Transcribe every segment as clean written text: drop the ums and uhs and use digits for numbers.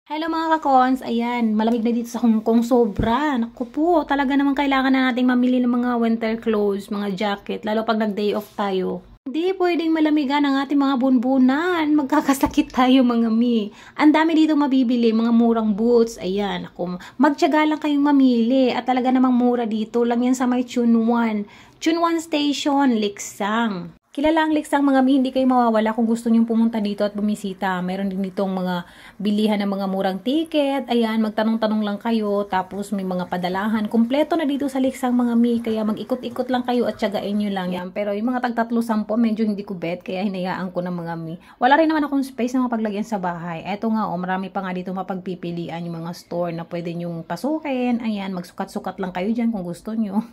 Hello mga kakons, ayan, malamig na dito sa Hong Kong, sobra. Naku po, talaga naman kailangan na nating mamili ng mga winter clothes, mga jacket, lalo pag nag-day off tayo. Hindi pwedeng malamigan ang ating mga bunbunan, magkakasakit tayo mga mi. Ang dami dito mabibili, mga murang boots, ayan, ako, magtiyaga lang kayong mamili at talaga namang mura dito, lang yan sa may Chunwan. Chunwan Station, Liksang. Kilala ang Liksang mga mi, hindi kayo mawawala kung gusto nyong pumunta dito at bumisita. Meron din ditong mga bilihan ng mga murang ticket. Ayan, magtanong-tanong lang kayo. Tapos may mga padalahan. Kompleto na dito sa Liksang mga mi. Kaya mag-ikot-ikot lang kayo at tiyagain nyo lang yan. Pero yung mga tag-3-10, medyo hindi ko bet. Kaya hinayaan ko ng mga mi. Wala rin naman akong space na mapaglagyan sa bahay. Eto nga, marami pa nga dito mapagpipilian yung mga store na pwede nyong pasukin. Ayan, magsukat-sukat lang kayo dyan kung gusto nyo.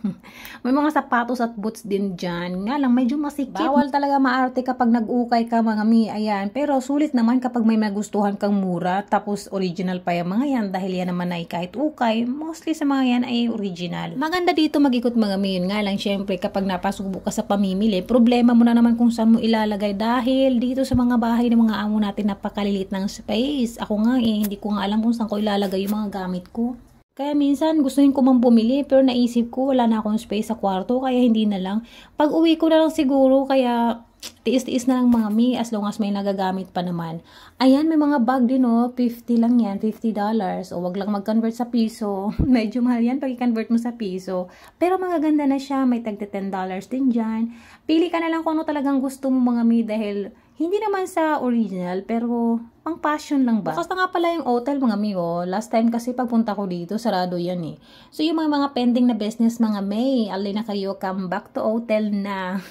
May mga sapatos at boots din dyan. Nga lang, medyo masikip. Bawal talaga maarte kapag nag-ukay ka mga mi, ayan. Pero sulit naman kapag may magustuhan kang mura, tapos original pa yung mga yan, dahil yan naman ay kahit ukay, mostly sa mga yan ay original. Maganda dito mag-ikot mga mi, yun nga lang, syempre kapag napasubo ka sa pamimili, problema mo na naman kung saan mo ilalagay, dahil dito sa mga bahay ng mga amo natin, napakalilit ng space. Ako nga hindi ko nga alam kung saan ko ilalagay yung mga gamit ko. Kaya minsan gustuhin ko mang bumili pero naisip ko wala na akong space sa kwarto kaya hindi na lang. Pag uwi ko na lang siguro kaya tiis-tiis na lang mga mi as long as may nagagamit pa naman. Ayan, may mga bag din 50 lang yan, $50. O wag lang mag-convert sa piso. Medyo mahal yan pag i-convert mo sa piso. Pero magaganda na siya, may tagta $10 din dyan. Pili ka na lang kung ano talagang gusto mo mga mi dahil hindi naman sa original, pero pang passion lang ba? Bukas na nga pala yung hotel mga amigo. Last time kasi pagpunta ko dito, sarado yan eh. So yung mga pending na business mga May, alay na kayo, come back to hotel na.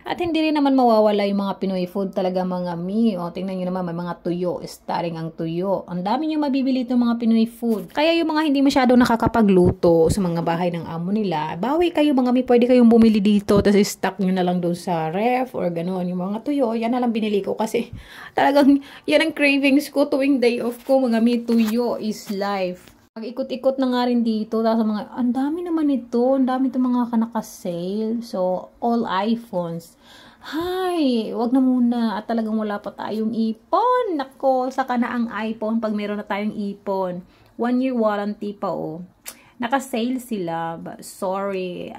At hindi rin naman mawawala yung mga Pinoy food talaga mga mi. O, tingnan nyo naman, may mga tuyo, starring ang tuyo. Ang dami nyo mabibili itong mga Pinoy food. Kaya yung mga hindi masyadong nakakapagluto sa mga bahay ng amo nila, bawi kayo mga mi, pwede kayong bumili dito, tapos stock nyo na lang doon sa ref or gano'n. Yung mga tuyo, yan na lang binili ko kasi talagang yan ang cravings ko tuwing day off ko mga mi. Tuyo is life. Pag-ikot-ikot na nga rin dito, tapos mga, ang dami naman ito, ang dami itong mga kanaka-sale. So, all iPhones. Hay, wag na muna. At talagang wala pa tayong ipon. Nako, saka na ang iPhone pag meron na tayong ipon. 1-year warranty pa Naka-sale sila. But sorry,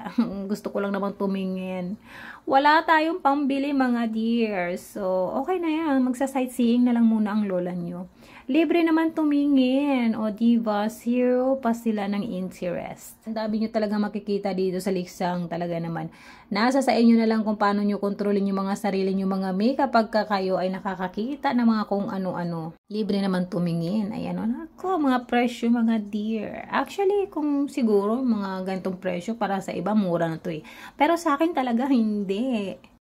gusto ko lang naman tumingin. Wala tayong pambili mga dear. So, okay na yan. Magsa-sightseeing na lang muna ang lola nyo. Libre naman tumingin. O diba, 0 pa sila ng interest. Ang dami nyo talaga makikita dito sa Liksang. Talaga naman. Nasa sa inyo na lang kung paano nyo kontrolin yung mga sarili nyo mga may kapag kayo ay nakakakita ng mga kung ano-ano. Libre naman tumingin. Ayan o. Ako, mga presyo mga dear. Actually, kung siguro mga ganitong presyo para sa iba, mura na to eh. Pero sa akin talaga hindi.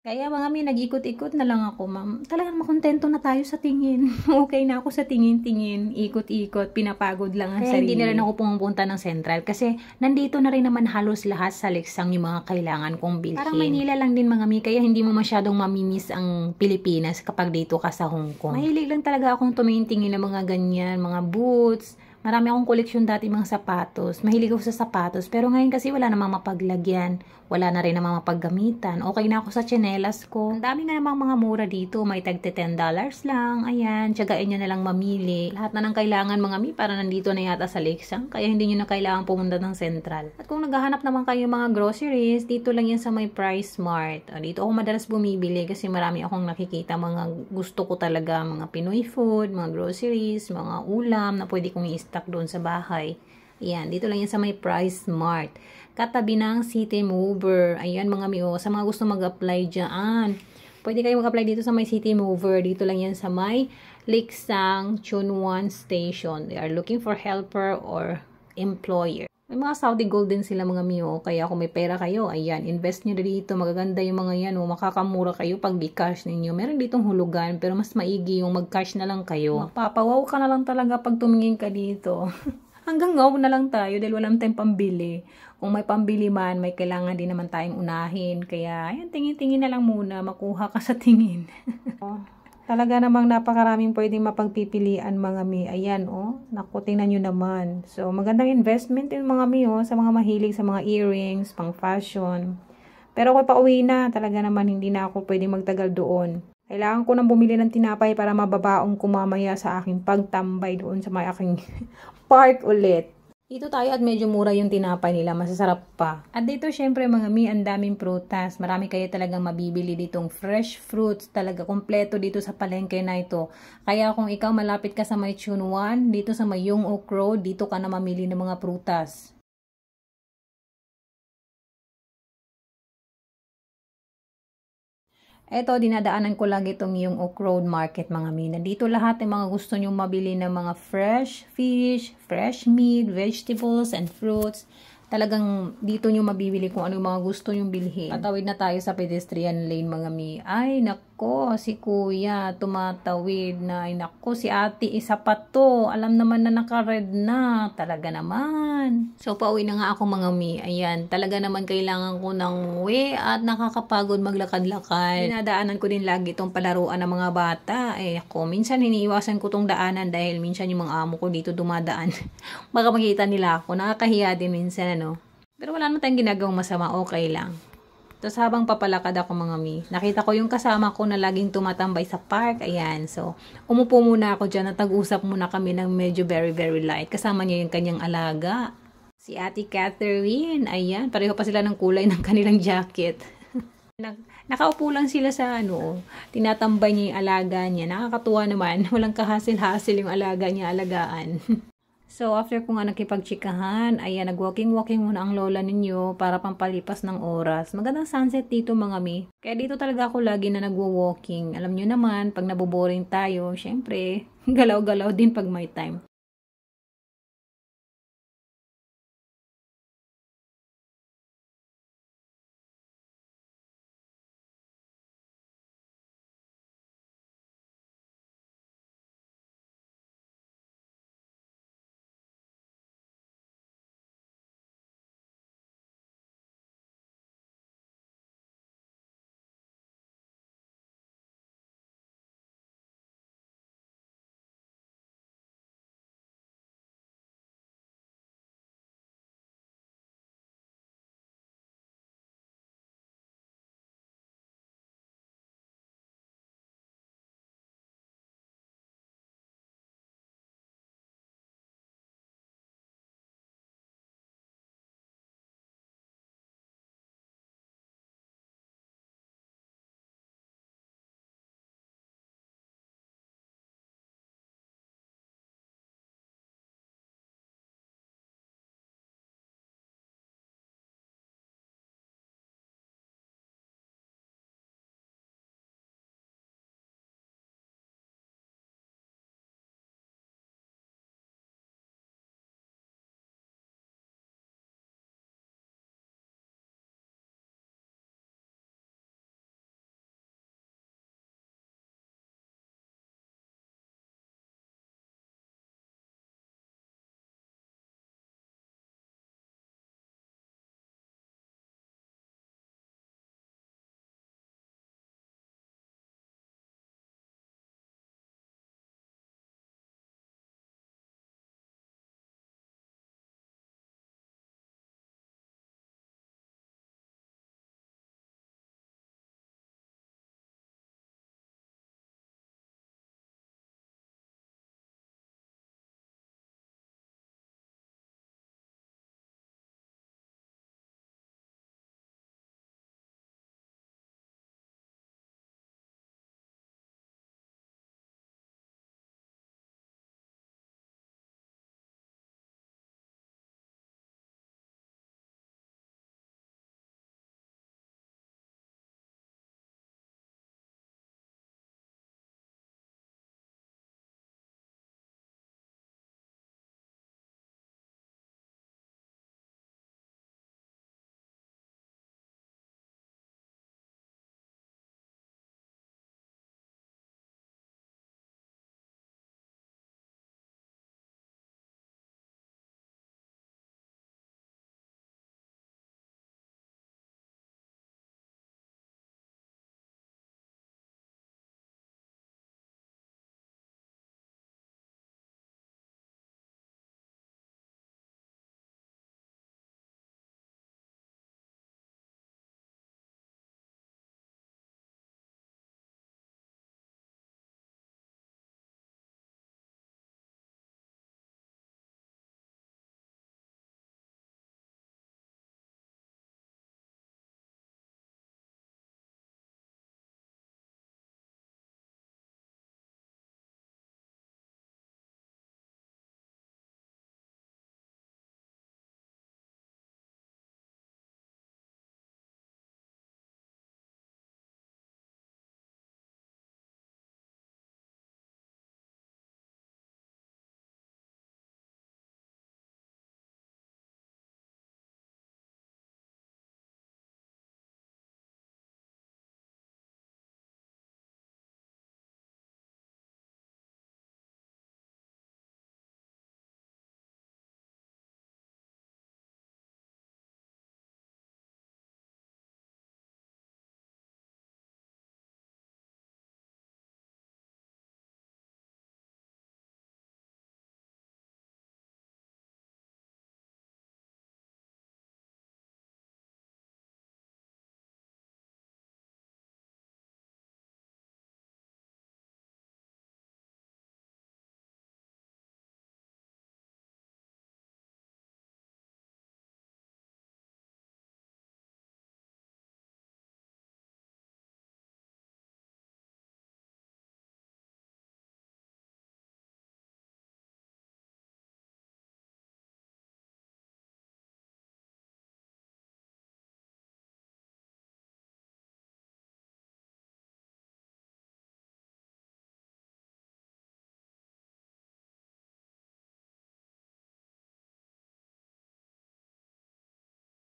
Kaya mga mi, nag-ikot-ikot na lang ako, ma'am. Talagang makontento na tayo sa tingin. Okay na ako sa tingin-tingin, ikot-ikot, pinapagod lang ang sarili. Hindi na rin ako pumupunta ng Central kasi nandito na rin naman halos lahat sa Liksang yung mga kailangan kong bilhin. Parang Maynila lang din mga mi, kaya hindi mo masyadong mamimiss ang Pilipinas kapag dito ka sa Hong Kong. Mahilig lang talaga akong tumingin-tingin ng mga ganyan, mga boots. Marami akong koleksyon dati mga sapatos. Mahilig ako sa sapatos. Pero ngayon kasi wala namang mapaglagyan. Wala na rin namang mapaggamitan. Okay na ako sa tsinelas ko. Ang dami nga namang mga mura dito. May tagte $10 lang. Ayan. Tiyagain nyo na lang mamili. Lahat na ng kailangan mga mi para nandito na yata sa Liksang. Kaya hindi nyo na kailangan pumunta ng Central. At kung naghahanap naman kayo mga groceries, dito lang yan sa may Price Mart. Dito ako madalas bumibili kasi marami akong nakikita mga gusto ko talaga. Mga Pinoy food, mga groceries, mga ulam na pwede kong i-stock doon sa bahay. Ayan, dito lang yan sa may Price Mart. Katabi ng City Mover. Ayan mga miyo, sa mga gusto mag-apply dyan. Pwede kayo mag-apply dito sa may City Mover. Dito lang yan sa may Liksang Chunwan Station. They are looking for helper or employer. May mga Saudi gold din sila mga miyo. Kaya kung may pera kayo, ayan, invest nyo dito. Magaganda yung mga yan. Makakamura kayo pag di-cash ninyo. Meron ditong hulugan, pero mas maigi yung mag-cash na lang kayo. Mapapawaw ka na lang talaga pag tumingin ka dito. Hanggang ngaw na lang tayo dahil walang tayong pambili. Kung may pambili man, may kailangan din naman tayong unahin. Kaya, ayan, tingin-tingin na lang muna. Makuha ka sa tingin. Talaga namang napakaraming pwedeng mapagpipilian mga mi. Ayan, naku, tingnan nyo naman. So, magandang investment yung mga mi, sa mga mahilig sa mga earrings, pang fashion. Pero kung pauwi na, talaga naman hindi na ako pwedeng magtagal doon. Kailangan ko nang bumili ng tinapay para mababaong ko mamaya sa aking pagtambay doon sa may aking park ulit. Dito tayo at medyo mura yung tinapay nila, masasarap pa. At dito syempre mga mi, ang daming prutas. Marami kayo talagang mabibili ditong fresh fruits, talaga kompleto dito sa palengke na ito. Kaya kung ikaw malapit ka sa may Chunwan, dito sa may Yung Oak Road, dito ka na mamili ng mga prutas. Eto, dinadaanan ko lagi itong yung Oak Road Market mga mina. Dito lahat ng mga gusto nyong mabili ng mga fresh fish, fresh meat, vegetables, and fruits. Talagang dito nyo mabibili kung ano yung mga gusto nyong bilhin. Patawid na tayo sa pedestrian lane mga mi. Ay nako, si kuya tumatawid na. Ay nako, si ate isa pa to. Alam naman na naka-red na. Talaga naman. So pauwi na nga ako mga mi. Ayan, talaga naman kailangan ko ng uwi at nakakapagod maglakad-lakad. Dinadaanan ko din lagi itong palaruan ng mga bata. Eh ako, minsan iniiwasan ko tong daanan dahil minsan yung mga amo ko dito dumadaan. Baka makita nila ako. Nakakahiya din minsan ano. Pero wala naman tayong ginagawang masama, okay lang. Tapos habang papalakad ako mga mi, nakita ko yung kasama ko na laging tumatambay sa park. Ayan, so umupo muna ako dyan at nag-usap muna kami ng medyo very very light. Kasama niya yung kanyang alaga. Si Ate Catherine, ayan, pareho pa sila ng kulay ng kanilang jacket. Nakaupo lang sila sa ano, tinatambay niya yung alaga niya. Nakakatuwa naman, walang kahasil-hasil yung alaga niya alagaan. So, after ko nga nakipagtsikahan, ayan, nag-walking-walking muna ang lola ninyo para pampalipas ng oras. Magandang sunset dito mga mi. Kaya dito talaga ako lagi na nagwo-walking. Alam nyo naman, pag naboboring tayo, syempre, galaw-galaw din pag may time.